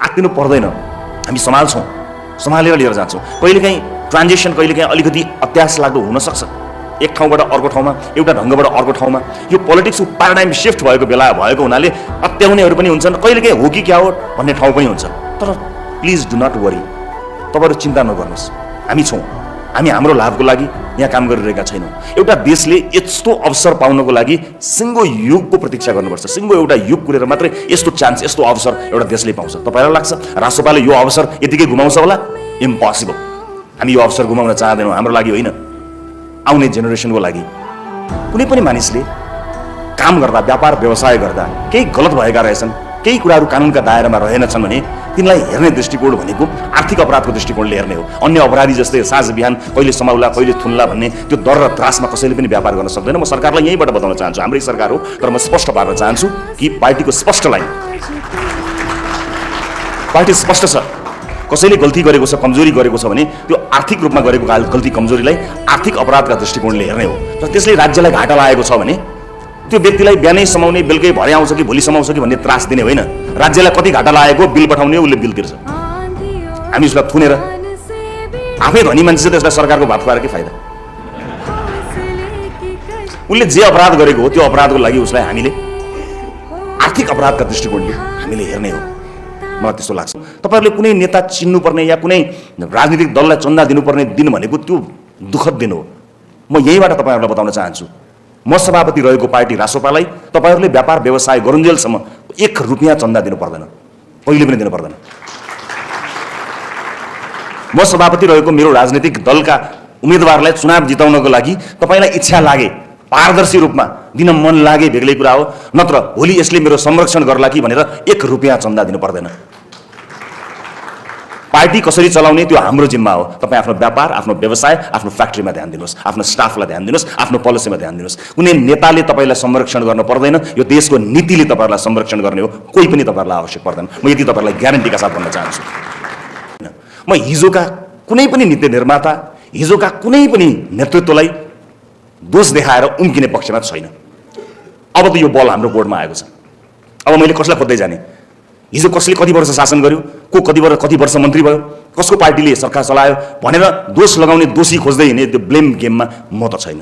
आत्तिनु पर्दैन। हामी सम्हाल्छौँ, सम्हालेर लिएर जान्छौँ। कहिलेकाहीँ ट्रान्जिसन कहिलेकाहीँ अलिकति अत्यास लाग्दो हुनसक्छ, एक ठाउँबाट अर्को ठाउँमा, एउटा ढङ्गबाट अर्को ठाउँमा। यो पोलिटिक्सको प्याराडाइम शिफ्ट भएको बेला भएको हुनाले अत्याउनेहरू पनि हुन्छन्, कहिलेकाहीँ हो कि क्या हो भन्ने ठाउँ पनि हुन्छ। तर प्लिज डु नट वरी, तपाईँहरू चिन्ता नगर्नुहोस्, हामी छौँ। हामी हाम्रो लाभको लागि यहाँ काम गरिरहेका छैनौँ। एउटा देशले यस्तो अवसर पाउनको लागि सिङ्गो युगको प्रतीक्षा गर्नुपर्छ। सिङ्गो एउटा युग कुरेर मात्रै यस्तो चान्स, यस्तो अवसर एउटा देशले पाउँछ। तपाईँलाई लाग्छ राष्ट्रपाले यो अवसर यतिकै गुमाउँछ होला? इम्पोसिबल। हामी यो अवसर गुमाउन चाहँदैनौँ, हाम्रो लागि होइन, आउने जेनेरेसनको लागि। कुनै पनि मानिसले काम गर्दा, व्यापार व्यवसाय गर्दा केही गलत भएका रहेछन्, केही कुराहरू कानुनका दायरामा रहेनछन् भने तिनलाई हेर्ने दृष्टिकोण भनेको आर्थिक अपराधको दृष्टिकोणले हेर्ने हो। अन्य अपराधी जस्तै साँझ बिहान कहिले समाउला कहिले थुन्ला भन्ने त्यो डर र त्रासमा कसैले पनि व्यापार गर्न सक्दैन। म सरकारलाई यहीँबाट बताउन चाहन्छु, हाम्रै सरकार हो, तर म स्पष्ट पार्न चाहन्छु कि पार्टीको स्पष्ट लाइन, पार्टी स्पष्ट छ। कसैले गल्ती गरेको छ, कमजोरी गरेको छ भने त्यो आर्थिक रूपमा गरेको गल्ती कमजोरीलाई आर्थिक अपराधका दृष्टिकोणले हेर्ने हो। र त्यसले राज्यलाई घाटा लागेको छ भने त्यो व्यक्तिलाई बिहानै समाउने, बेलुकै भरे आउँछ कि भोलि समाउँछ कि भन्ने त्रास दिने होइन। राज्यलाई कति घाटा लागेको बिल पठाउने, उसले बिल तिर्छ। हामी उसलाई थुनेर आफै धनी मान्छे चाहिँ त्यसलाई सरकारको भात खुवाएर के फाइदा? उसले जे अपराध गरेको हो त्यो अपराधको लागि उसलाई हामीले आर्थिक अपराधका दृष्टिकोणले हामीले हेर्ने हो। मलाई त्यस्तो लाग्छ। तपाईँहरूले कुनै नेता चिन्नुपर्ने या कुनै राजनीतिक दललाई चन्दा दिनुपर्ने दिन भनेको त्यो दुःखद दिन हो। म यहीँबाट तपाईँहरूलाई बताउन चाहन्छु, म सभापति रहेको पार्टी रासोपालाई तपाईँहरूले व्यापार व्यवसाय गरुन्जेलसम्म 1 रुपियाँ चन्दा दिनु पर्दैन, कहिले पनि दिनु पर्दैन। म सभापति रहेको मेरो राजनीतिक दलका उम्मेदवारलाई चुनाव जिताउनको लागि तपाईँलाई इच्छा लागे, पारदर्शी रूपमा दिन मन लागे बेग्लै कुरा हो, नत्र भोलि यसले मेरो संरक्षण गर्ला कि भनेर 1 रुपियाँ चन्दा दिनु पर्दैन। पार्टी कसरी चलाउने त्यो हाम्रो जिम्मा हो। तपाईँ आफ्नो व्यापार, आफ्नो व्यवसाय, आफ्नो फ्याक्ट्रीमा ध्यान दिनुहोस्, आफ्नो स्टाफलाई ध्यान दिनुहोस्, आफ्नो पोलिसीमा ध्यान दिनुहोस्। कुनै नेताले तपाईँलाई संरक्षण गर्न पर्दैन, यो देशको नीतिले तपाईँहरूलाई संरक्षण गर्ने हो। कोही पनि तपाईँहरूलाई आवश्यक पर्दैन। म यति तपाईँलाई ग्यारेन्टीका साथ भन्न चाहन्छु। म हिजोका कुनै पनि नीति निर्माता, हिजोका कुनै पनि नेतृत्वलाई दोष देखाएर उम्किने पक्षमा छैन। अब त यो बल हाम्रो बोर्डमा आएको छ। अब मैले कसलाई खोज्दै जाने? हिजो कसले कति वर्ष शासन गर्यो, को कति वर्ष मन्त्री भयो, कसको पार्टीले सरकार चलायो भनेर दोष लगाउने, दोषी खोज्दै हिँड्ने त्यो ब्लेम गेममा म त छैन।